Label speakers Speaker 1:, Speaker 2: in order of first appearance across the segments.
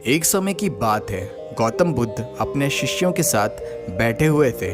Speaker 1: एक समय की बात है, गौतम बुद्ध अपने शिष्यों के साथ बैठे हुए थे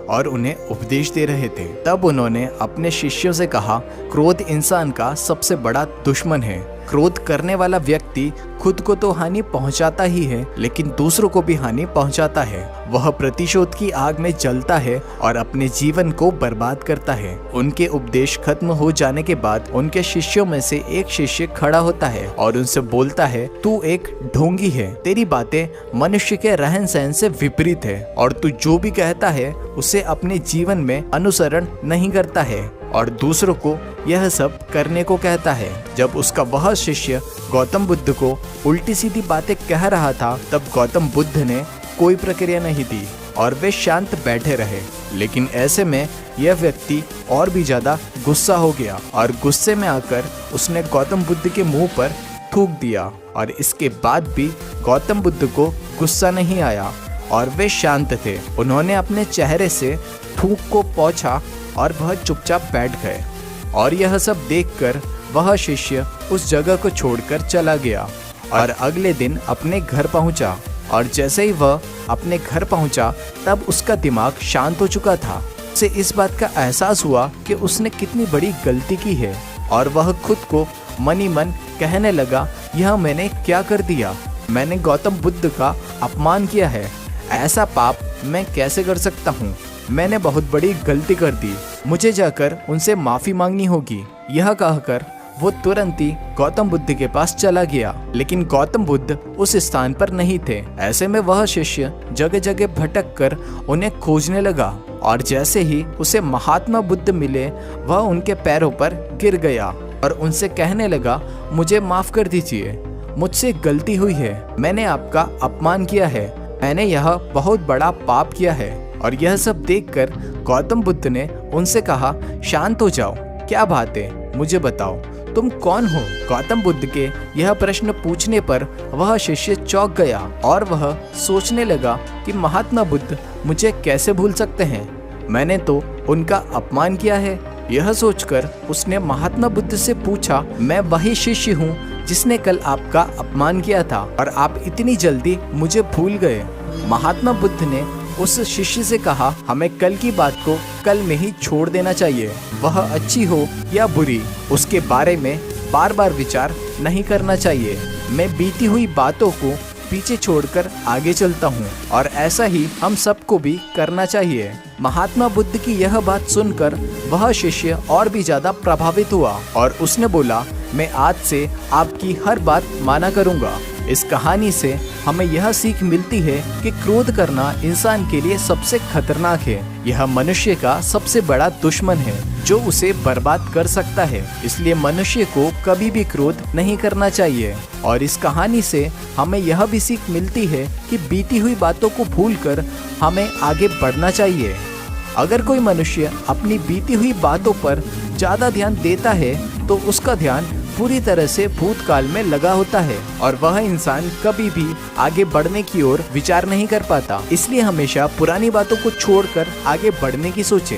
Speaker 1: और उन्हें उपदेश दे रहे थे। तब उन्होंने अपने शिष्यों से कहा, क्रोध इंसान का सबसे बड़ा दुश्मन है। क्रोध करने वाला व्यक्ति खुद को तो हानि पहुंचाता ही है, लेकिन दूसरों को भी हानि पहुंचाता है। वह प्रतिशोध की आग में जलता है और अपने जीवन को बर्बाद करता है। उनके उपदेश खत्म हो जाने के बाद उनके शिष्यों में से एक शिष्य खड़ा होता है और उनसे बोलता है, तू एक ढोंगी है। तेरी बातें मनुष्य के रहन सहन से विपरीत है और तू जो भी कहता है उसे अपने जीवन में अनुसरण नहीं करता है और दूसरों को यह सब करने को कहता है। जब उसका वह शिष्य गौतम बुद्ध को उल्टी सीधी बातें कह रहा था, तब गौतम बुद्ध ने कोई प्रतिक्रिया नहीं दी और वे शांत बैठे रहे। लेकिन ऐसे में यह व्यक्ति और भी ज्यादा गुस्सा हो गया और गुस्से में आकर उसने गौतम बुद्ध के मुंह पर थूक दिया और इसके बाद भी गौतम बुद्ध को गुस्सा नहीं आया और वे शांत थे। उन्होंने अपने चेहरे से थूक को पोंछा और वह चुपचाप बैठ गए और यह सब देखकर वह शिष्य उस जगह को छोड़कर चला गया और अगले दिन अपने घर पहुंचा। और जैसे ही वह अपने घर पहुंचा तब उसका दिमाग शांत हो चुका था। उसे इस बात का एहसास हुआ कि उसने कितनी बड़ी गलती की है और वह खुद को मन ही मन कहने लगा, यह मैंने क्या कर दिया। मैंने गौतम बुद्ध का अपमान किया है। ऐसा पाप मैं कैसे कर सकता हूँ। मैंने बहुत बड़ी गलती कर दी। मुझे जाकर उनसे माफी मांगनी होगी। यह कहकर वो तुरंत ही गौतम बुद्ध के पास चला गया, लेकिन गौतम बुद्ध उस स्थान पर नहीं थे। ऐसे में वह शिष्य जगह जगह भटक कर उन्हें खोजने लगा और जैसे ही उसे महात्मा बुद्ध मिले, वह उनके पैरों पर गिर गया और उनसे कहने लगा, मुझे माफ कर दीजिए, मुझसे गलती हुई है। मैंने आपका अपमान किया है। मैंने यह बहुत बड़ा पाप किया है। और यह सब देखकर गौतम बुद्ध ने उनसे कहा, शांत हो जाओ, क्या बात है, मुझे बताओ, तुम कौन हो। गौतम बुद्ध के यह प्रश्न पूछने पर वह शिष्य चौंक गया और वह सोचने लगा कि महात्मा बुद्ध मुझे कैसे भूल सकते हैं। मैंने तो उनका अपमान किया है। यह सोचकर उसने महात्मा बुद्ध से पूछा, मैं वही शिष्य हूँ जिसने कल आपका अपमान किया था और आप इतनी जल्दी मुझे भूल गए। महात्मा बुद्ध ने उस शिष्य से कहा, हमें कल की बात को कल में ही छोड़ देना चाहिए। वह अच्छी हो या बुरी, उसके बारे में बार बार विचार नहीं करना चाहिए। मैं बीती हुई बातों को पीछे छोड़कर आगे चलता हूँ और ऐसा ही हम सबको भी करना चाहिए। महात्मा बुद्ध की यह बात सुनकर वह शिष्य और भी ज्यादा प्रभावित हुआ और उसने बोला, मैं आज से आपकी हर बात माना करूँगा। इस कहानी से हमें यह सीख मिलती है कि क्रोध करना इंसान के लिए सबसे खतरनाक है। यह मनुष्य का सबसे बड़ा दुश्मन है जो उसे बर्बाद कर सकता है। इसलिए मनुष्य को कभी भी क्रोध नहीं करना चाहिए। और इस कहानी से हमें यह भी सीख मिलती है कि बीती हुई बातों को भूलकर हमें आगे बढ़ना चाहिए। अगर कोई मनुष्य अपनी बीती हुई बातों पर ज्यादा ध्यान देता है तो उसका ध्यान पूरी तरह से भूतकाल में लगा होता है और वह इंसान कभी भी आगे बढ़ने की ओर विचार नहीं कर पाता। इसलिए हमेशा पुरानी बातों को छोड़कर आगे बढ़ने की सोचें।